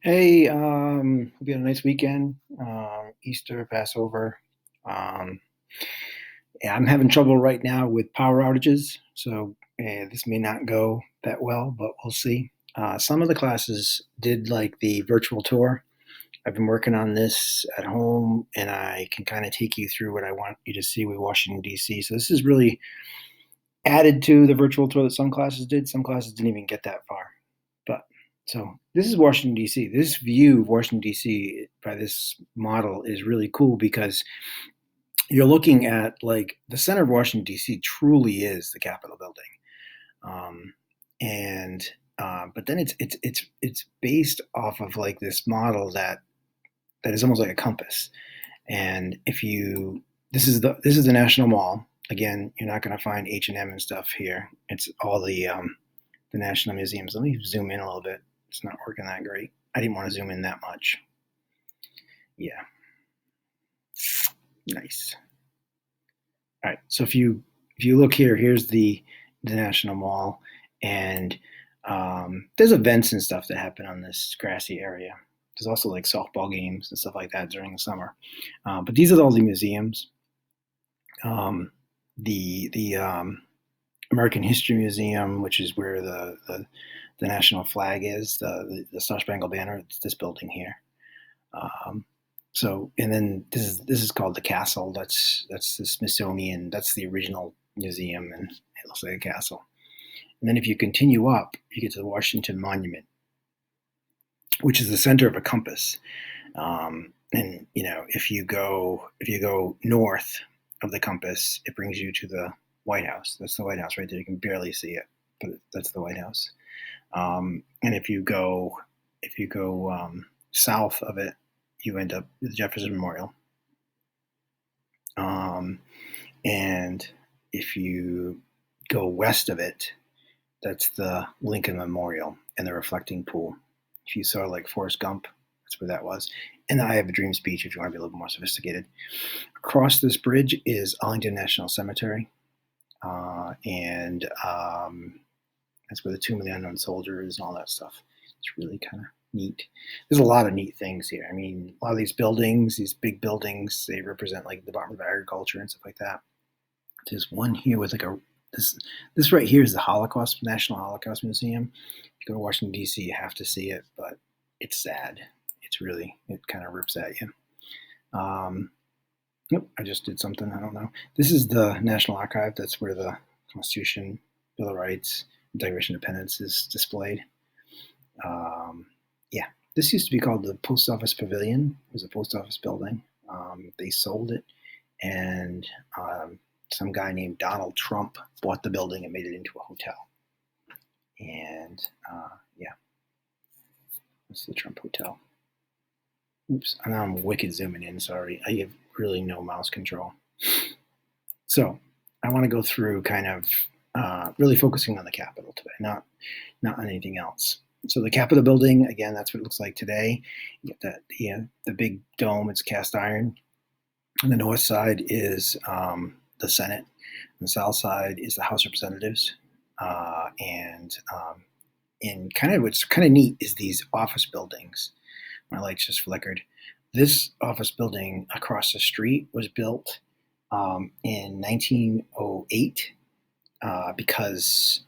Hey, hope you had a nice weekend. Easter, Passover. Um, yeah, I'm having trouble right now with power outages, so this may not go that well, but we'll see. Some of the classes did like the virtual tour. I've been working on this at home, and I can kind of take you through what I want you to see with Washington, D.C. So this is really added to the virtual tour that some classes did. Some classes didn't even get that far. But so this is Washington, D.C. This view of Washington, D.C. by this model is really cool because you're looking at like the center of Washington, D.C. truly is the Capitol building. Um, and but then it's based off of like this model that is almost like a compass. And if you this is the National Mall. Again, you're not going to find H&M and stuff here. It's all the national museums. Let me zoom in a little bit. It's not working that great. I didn't want to zoom in that much. Yeah, nice. All right. So if you look here, here's the National Mall, and there's events and stuff that happen on this grassy area. There's also like softball games and stuff like that during the summer. But these are all the museums. Um, the American History Museum, which is where the national flag is, the Star Spangled Banner. It's this building here. Um, so, and then this is called the castle. That's the Smithsonian. That's the original museum, and it looks like a castle. And then if you continue up, you get to the Washington Monument, which is the center of a compass. And if you go north of the compass, it brings you to the White House. That's the White House right there. You can barely see it, but that's the White House. And if you go south of it, you end up with the Jefferson Memorial. Um, and if you go west of it, that's the Lincoln Memorial and the reflecting pool. If you saw like Forrest Gump, that's where that was. And the I Have a Dream speech, if you want to be a little more sophisticated. Across this bridge is Arlington National Cemetery, and that's where the Tomb of the Unknown Soldier is and all that stuff. It's really kind of neat. There's a lot of neat things here. I mean, a lot of these buildings, these big buildings, they represent like the Department of Agriculture and stuff like that. There's one here with like a this this right here is the Holocaust National Holocaust Museum. If you go to Washington D.C., you have to see it, but it's sad. It kind of rips at you. Um, Nope, I just did something. I don't know. This is the National Archive. That's where the Constitution, Bill of Rights, Declaration of Independence is displayed. Yeah, this used to be called the Post Office Pavilion. It was a post office building. They sold it, and some guy named Donald Trump bought the building and made it into a hotel. And yeah, that's the Trump Hotel. Oops, and I'm wicked zooming in. Sorry, I have really no mouse control. So I want to go through kind of really focusing on the Capitol today, not on anything else. So the Capitol building, again, that's what it looks like today. You get that the big dome. It's cast iron. On the north side is the Senate. On the south side is the House of Representatives. And kind of what's kind of neat is these office buildings. My lights just flickered. This office building across the street was built in 1908 because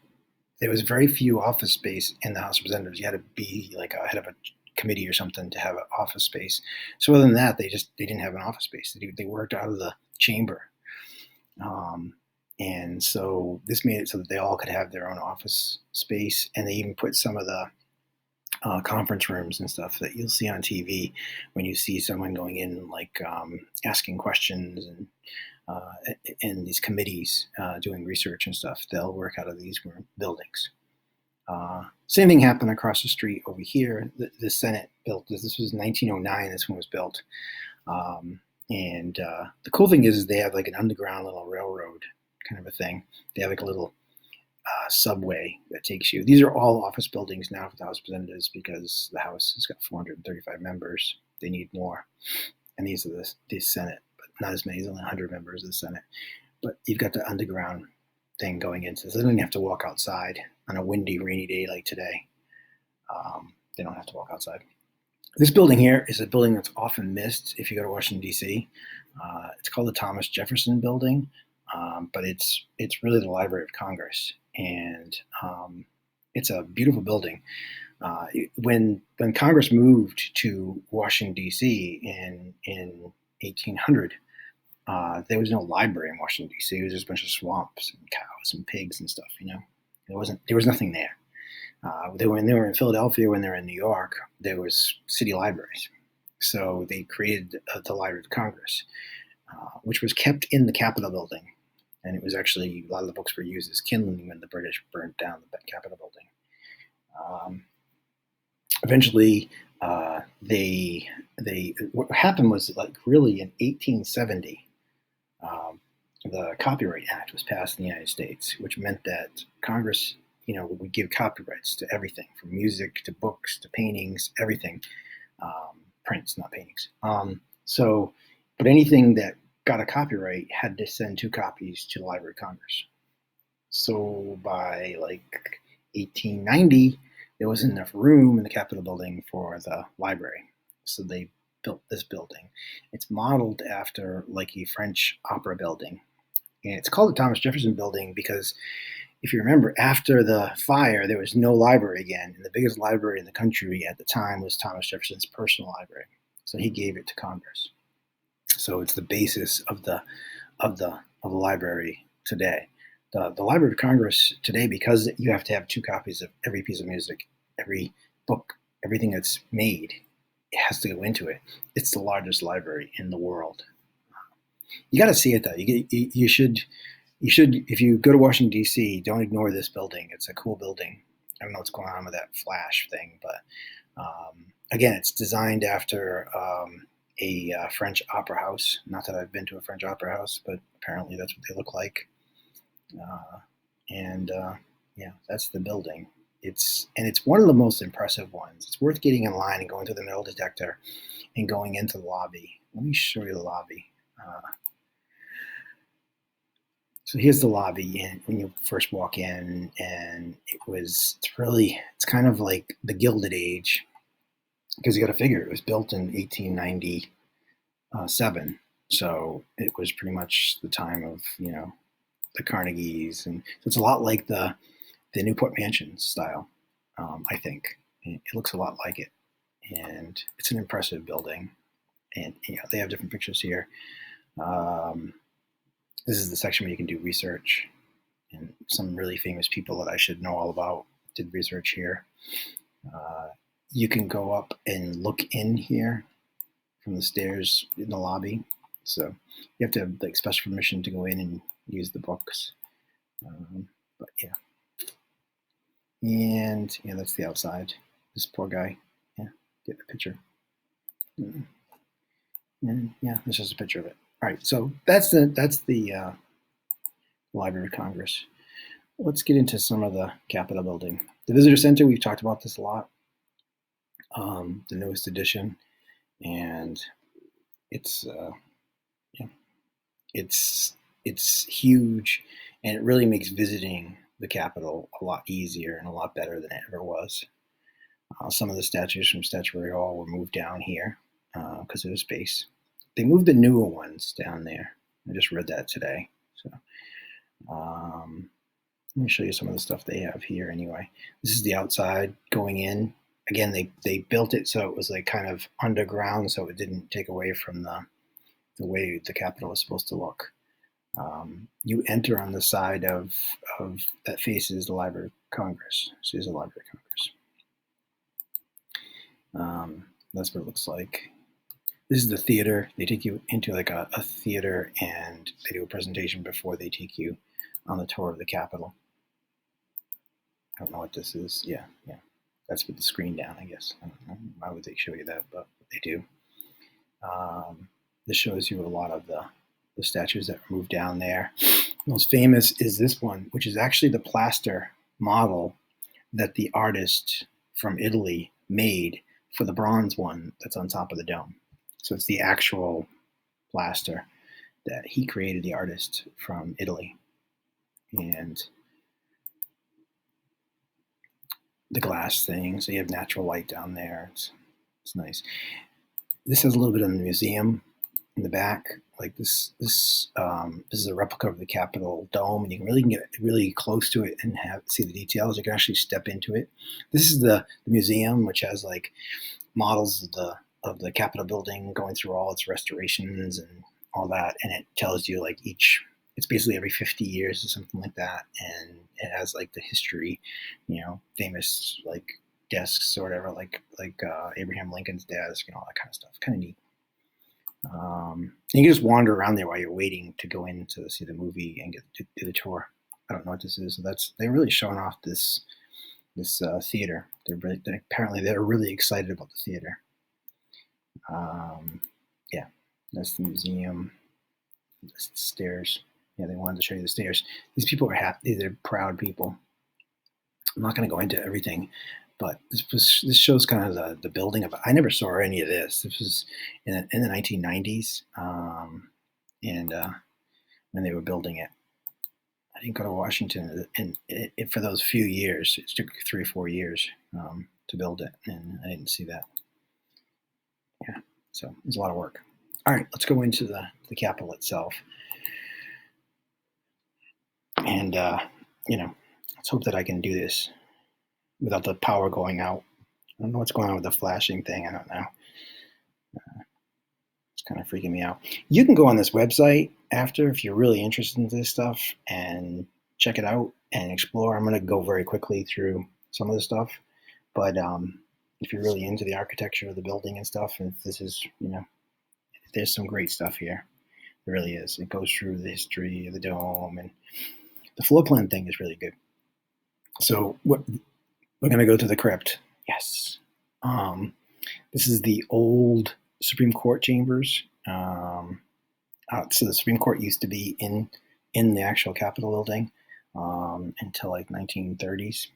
there was very few office space in the House of Representatives. You had to be like a head of a committee or something to have an office space. So other than that, they didn't have an office space. They worked out of the chamber, um, and so this made it so that they all could have their own office space. And they even put some of the conference rooms and stuff that you'll see on TV when you see someone going in, like asking questions uh, and these committees doing research and stuff. They'll work out of these buildings. Same thing happened across the street over here. The Senate built this. This was 1909. This one was built. And the cool thing is they have like an underground little railroad kind of a thing. They have like a little subway that takes you. These are all office buildings now for the House of Representatives because the House has got 435 members. They need more. And these are the Senate, but not as many. There's only 100 members of the Senate. But you've got the underground thing going into this. They don't even have to walk outside on a windy, rainy day like today. They don't have to walk outside. This building here is a building that's often missed if you go to Washington D.C. It's called the Thomas Jefferson Building, but it's really the Library of Congress, and it's a beautiful building. When Congress moved to Washington D.C. in 1800, there was no library in Washington D.C. It was just a bunch of swamps and cows and pigs and stuff. There was nothing there. When they were in Philadelphia, when they were in New York, there was city libraries. So they created the Library of Congress, which was kept in the Capitol building. And it was actually, a lot of the books were used as kindling when the British burnt down the Capitol building. Eventually, what happened was, like, really in 1870, the Copyright Act was passed in the United States, which meant that Congress, would give copyrights to everything from music to books to paintings, everything. Prints, not paintings. But anything that got a copyright had to send 2 copies to the Library of Congress. So by like 1890, there wasn't enough room in the Capitol building for the library. So they built this building. It's modeled after like a French opera building. And it's called the Thomas Jefferson Building because, if you remember, after the fire, there was no library again. And the biggest library in the country at the time was Thomas Jefferson's personal library. So he gave it to Congress. So it's the basis of the library today. The Library of Congress today, because you have to have 2 copies of every piece of music, every book, everything that's made, it has to go into it. It's the largest library in the world. You got to see it though. You should, if you go to Washington D.C., don't ignore this building. It's a cool building. I don't know what's going on with that flash thing, but again, it's designed after a French opera house. Not that I've been to a French opera house, but apparently that's what they look like. And yeah, that's the building. It's one of the most impressive ones. It's worth getting in line and going through the metal detector and going into the lobby. Let me show you the lobby. So here's the lobby, and when you first walk in, and it's kind of like the Gilded Age, because you got to figure it was built in 1897, so it was pretty much the time of the Carnegies, and so it's a lot like the Newport Mansion style. I think it looks a lot like it, and it's an impressive building, and they have different pictures here. This is the section where you can do research, and some really famous people that I should know all about did research here. You can go up and look in here from the stairs in the lobby. So you have to have like special permission to go in and use the books. But yeah. And yeah, that's the outside. This poor guy. Yeah, get the picture. And yeah, this is a picture of it. All right, so that's the Library of Congress. Let's get into some of the Capitol building. The Visitor Center, we've talked about this a lot. The newest edition, and it's it's huge, and it really makes visiting the Capitol a lot easier and a lot better than it ever was. Some of the statues from Statuary Hall were moved down here because of the space. They moved the newer ones down there. I just read that today. So let me show you some of the stuff they have here anyway. This is the outside going in. Again, they built it so it was like kind of underground, so it didn't take away from the way the Capitol is supposed to look. You enter on the side of that faces the Library of Congress. So here's the Library of Congress. That's what it looks like. This is the theater. They take you into like a theater, and they do a presentation before they take you on the tour of the Capitol. I don't know what this is. Yeah. That's with the screen down, I guess. I don't know why would they show you that, but they do. This shows you a lot of the statues that moved down there. Most famous is this one, which is actually the plaster model that the artist from Italy made for the bronze one that's on top of the dome. So it's the actual plaster that he created, the artist from Italy. And the glass thing, so you have natural light down there. It's nice. This has a little bit of the museum in the back. Like this is a replica of the Capitol dome, and you can really get really close to it and see the details. You can actually step into it. This is the museum, which has like models of the Capitol building going through all its restorations and all that, and it tells you like each. It's basically every 50 years or something like that, and it has like the history, famous like desks or whatever, like Abraham Lincoln's desk and all that kind of stuff. Kind of neat. You can just wander around there while you're waiting to go in to see the movie and get to do the tour. I don't know what this is. So they're really showing off this theater. Apparently they're really excited about the theater. Yeah, that's the museum. That's the stairs. Yeah, they wanted to show you the stairs. These people are happy. They're proud people. I'm not going to go into everything, but this shows kind of the building of it. I never saw any of this. This was in the 1990s, and when they were building it. I didn't go to Washington, and for those few years, it took 3 or 4 years to build it, and I didn't see that. Yeah, so it was a lot of work. All right, let's go into the Capitol itself, and let's hope that I can do this without the power going out. I don't know what's going on with the flashing thing. I don't know. It's kind of freaking me out. You can go on this website after if you're really interested in this stuff and check it out and explore. I'm going to go very quickly through some of the stuff, but if you're really into the architecture of the building and stuff, and this is, there's some great stuff here. There really is. It goes through the history of the dome, and the floor plan thing is really good. So we're going to go to the crypt. Yes. This is the old Supreme Court chambers. So the Supreme Court used to be in the actual Capitol building until like 1930s.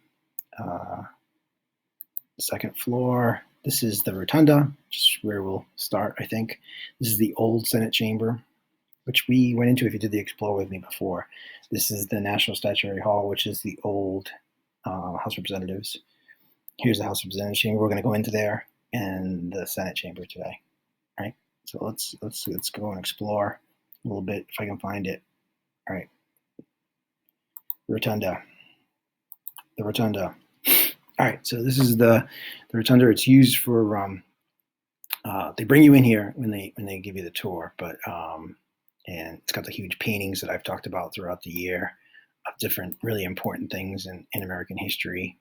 Second floor. This is the rotunda, which is where we'll start, I think. This is the old Senate chamber, which we went into if you did the Explore with me before. This is the National Statuary Hall, which is the old House of Representatives. Here's the House of Representatives chamber. We're going to go into there, and the Senate chamber today. All right. So let's go and explore a little bit if I can find it. All right. Rotunda. The rotunda. All right. So this is the rotunda. It's used for they bring you in here when they give you the tour, but and it's got the huge paintings that I've talked about throughout the year of different really important things in American history.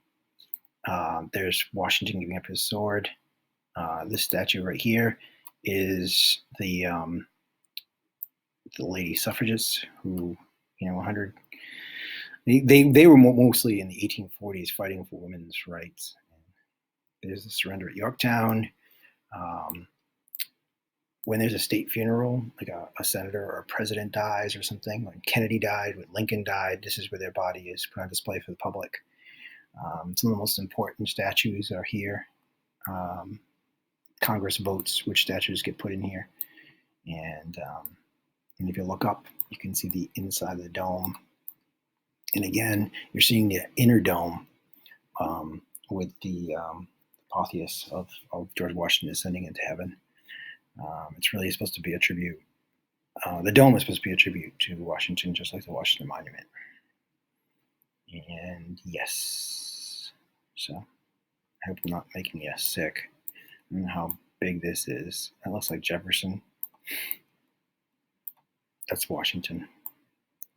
There's Washington giving up his sword. This statue right here is the lady suffragists who, 100. They were mostly in the 1840s fighting for women's rights. There's the surrender at Yorktown. When there's a state funeral, like a senator or a president dies or something, when Kennedy died, when Lincoln died, this is where their body is put on display for the public. Some of the most important statues are here. Congress votes which statues get put in here. And if you look up, you can see the inside of the dome. And again, you're seeing the inner dome with the apotheosis of George Washington ascending into heaven. It's really supposed to be a tribute. The dome is supposed to be a tribute to Washington, just like the Washington Monument. And yes, so I hope I'm not making you sick. I don't know how big this is. That looks like Jefferson. That's Washington.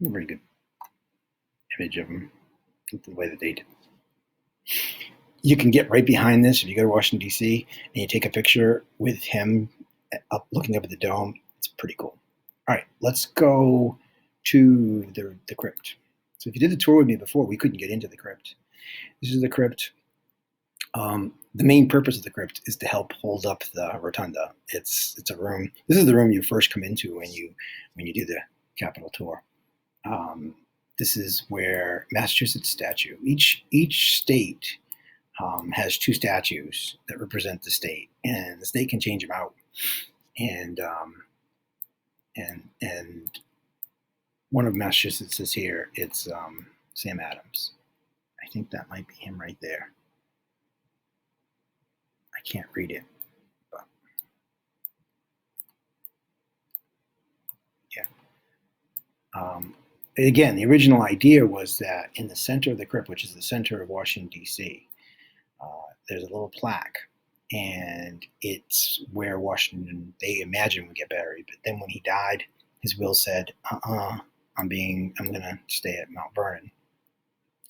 A very good image of him, the way that they did. You can get right behind this if you go to Washington, D.C., and you take a picture with him looking up at the dome. It's pretty cool. All right, let's go to the crypt. So if you did the tour with me before, we couldn't get into the crypt. This is the crypt. The main purpose of the crypt is to help hold up the rotunda. It's a room. This is the room you first come into when you do the Capitol tour. This is where Massachusetts statue. Each state has two statues that represent the state, and the state can change them out. And one of Massachusetts is here. It's Sam Adams. I think that might be him right there. I can't read it. Um, Again, the original idea was that in the center of the crypt, which is the center of Washington, D.C., there's a little plaque, and it's where Washington, they imagine, would get buried. But then when he died, his will said, I'm going to stay at Mount Vernon.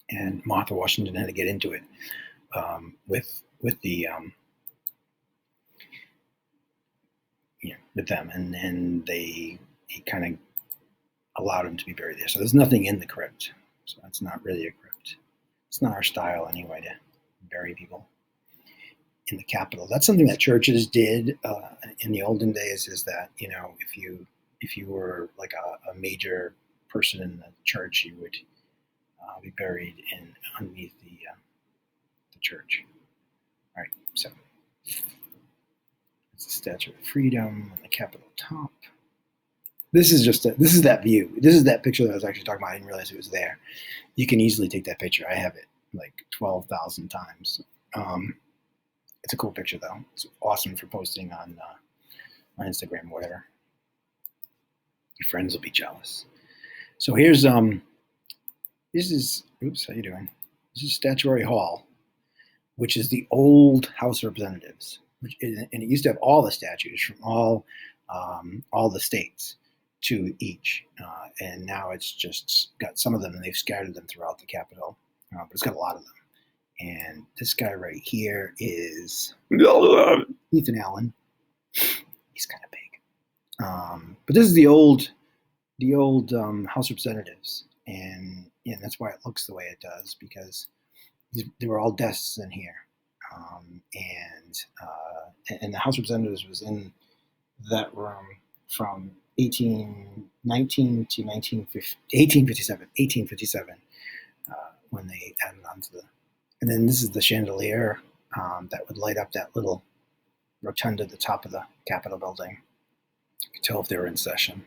And Martha Washington had to get into it with the with them, and then he kind of allowed him to be buried there. So there's nothing in the crypt. So that's not really a crypt. It's not our style anyway to bury people in the Capitol. That's something that churches did in the olden days. Is that if you were like a major person in the church, you would be buried in underneath the church. All right, so it's the Statue of Freedom on the Capitol top. This is that view. This is that picture that I was actually talking about. I didn't realize it was there. You can easily take that picture. I have it like 12,000 times. It's a cool picture though. It's awesome for posting on Instagram or whatever. Your friends will be jealous. So here's this is oops, how you doing? This is Statuary Hall, which is the old House of Representatives, and it used to have all the statues from all the states to each, and now it's just got some of them, and they've scattered them throughout the Capitol, but it's got a lot of them. And this guy right here is Ethan Allen. He's kind of big, but this is the old House of Representatives, and that's why it looks the way it does, because there were all desks in here, and the House of Representatives was in that room from 1819 to 1857, when they added on to the. And then this is the chandelier that would light up that little rotunda at the top of the Capitol building. You could tell if they were in session.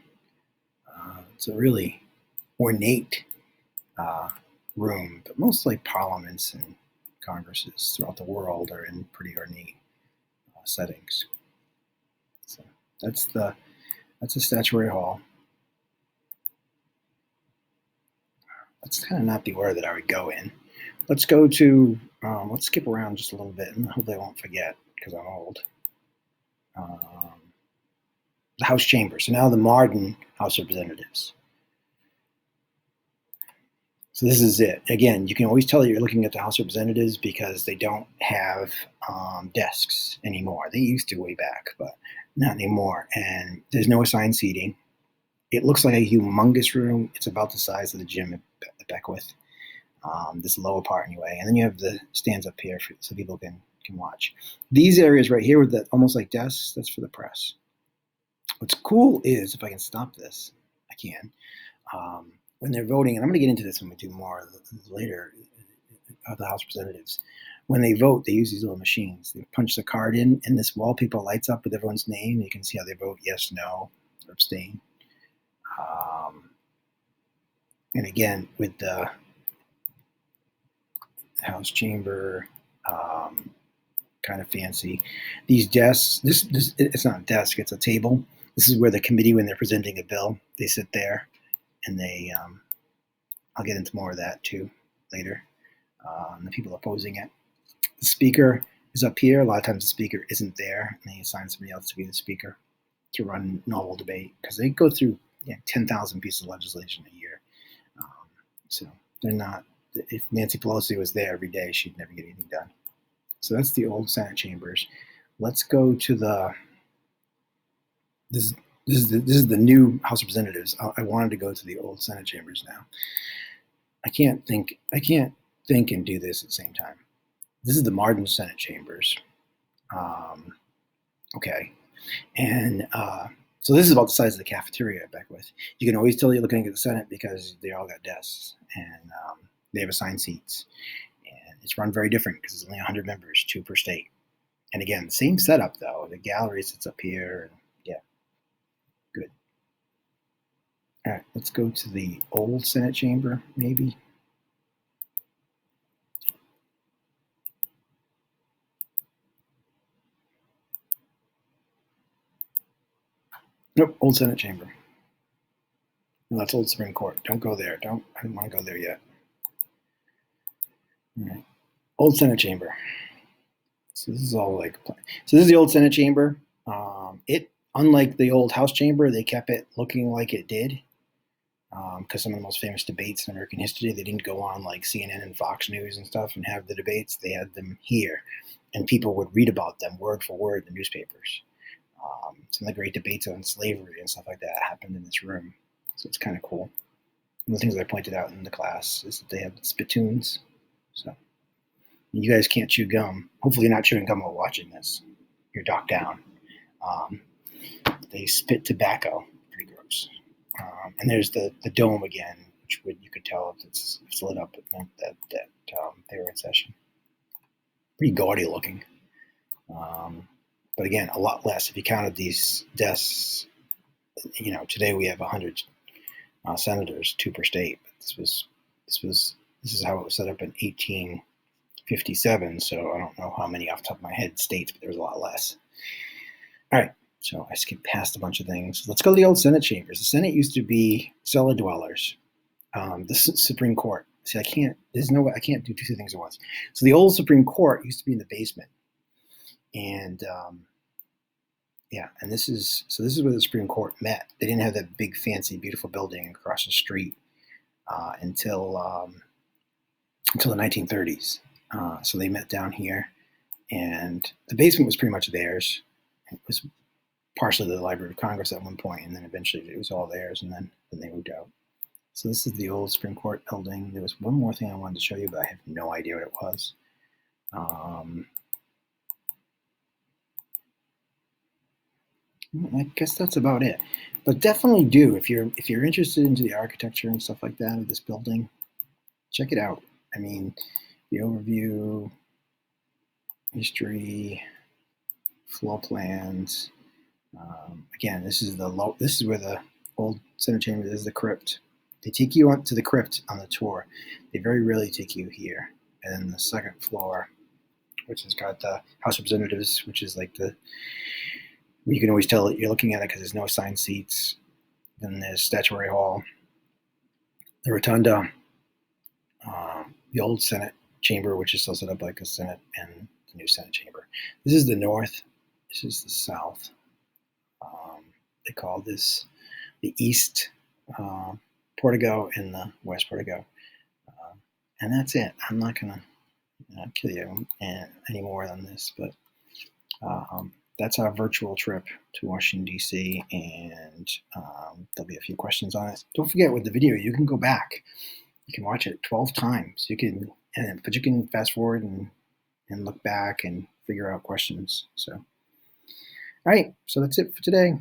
It's a really ornate room, but mostly parliaments and congresses throughout the world are in pretty ornate settings. So that's the Statuary Hall. That's kind of not the order that I would go in. Let's go to let's skip around just a little bit, and I hope they won't forget because I'm old. The House Chamber. So now the modern House of Representatives. So this is it. Again, you can always tell that you're looking at the House of Representatives because they don't have desks anymore. They used to way back, but not anymore. And there's no assigned seating. It looks like a humongous room. It's about the size of the gym at Beckwith, this lower part anyway. And then you have the stands up here so people can watch. These areas right here with the almost like desks, that's for the press. What's cool is, if I can stop this, I can. When they're voting, and I'm going to get into this when we do more later of the House of Representatives. When they vote, they use these little machines. They punch the card in, and this wallpaper lights up with everyone's name. You can see how they vote: yes, no, or abstain. And again, with the House Chamber, kind of fancy. These desks. This it's not a desk; it's a table. This is where the committee, when they're presenting a bill, they sit there, and they. I'll get into more of that too later. The people opposing it. The speaker is up here. A lot of times the speaker isn't there, and they assign somebody else to be the speaker to run normal debate, because they go through 10,000 pieces of legislation a year. So they're not. If Nancy Pelosi was there every day, she'd never get anything done. So that's the old Senate chambers. Let's go to the. This is the new House of Representatives. I wanted to go to the old Senate chambers now. I can't think and do this at the same time. This is the modern Senate chambers. Okay, and so this is about the size of the cafeteria at Beckwith. You can always tell you're looking at the Senate because they all got desks, and they have assigned seats. And it's run very different because it's only 100 members, 2 per state. And again, same setup though. The gallery sits up here, and yeah, good. All right, let's go to the old Senate chamber, maybe. Nope, old Senate chamber. No, that's Old Supreme Court. Don't go there. I don't want to go there yet. All right. Old Senate Chamber. So this is all like, so this is the old Senate Chamber. Unlike the old House Chamber, they kept it looking like it did. Because some of the most famous debates in American history, they didn't go on like CNN and Fox News and stuff and have the debates. They had them here, and people would read about them word for word in the newspapers. Some of the great debates on slavery and stuff like that happened in this room, so it's kind of cool. One of the things that I pointed out in the class is that they have spittoons. So you guys can't chew gum. Hopefully, you're not chewing gum while watching this. You're docked down. They spit tobacco. Pretty gross. And there's the dome again, which you could tell if it's lit up, it meant that they were in session. Pretty gaudy looking. But again, a lot less. If you counted these desks, today we have 100 senators, 2 per state. But this is how it was set up in 1857. So I don't know how many off the top of my head states, but there was a lot less. All right. So I skipped past a bunch of things. Let's go to the old Senate chambers. The Senate used to be cellar dwellers. The Supreme Court. See, I can't do 2 things at once. So the old Supreme Court used to be in the basement. And and this is where the Supreme Court met. They didn't have that big, fancy, beautiful building across the street until the 1930s. So they met down here, and the basement was pretty much theirs. It was partially the Library of Congress at one point, and then eventually it was all theirs, and then they moved out. So this is the old Supreme Court building. There was one more thing I wanted to show you, but I have no idea what it was. I guess that's about it. But definitely do, if you're interested into the architecture and stuff like that of this building, check it out. I mean, the overview, history, floor plans. Again, this is where the old Senate chamber is. The crypt. They take you up to the crypt on the tour. They very rarely take you here. And then the second floor, which has got the House of Representatives, which is like you can always tell that you're looking at it because there's no assigned seats. Then there's Statuary Hall, the Rotunda, the old Senate chamber, which is still set up like a Senate, and the new Senate chamber. This is the north. This is the south. They call this the East Portico and the West Portico. And that's it. I'm not going to kill you any more than this, but that's our virtual trip to Washington, D.C., and there'll be a few questions on it. Don't forget, with the video, you can go back. You can watch it 12 times. But you can fast forward and look back and figure out questions. So, all right, so that's it for today.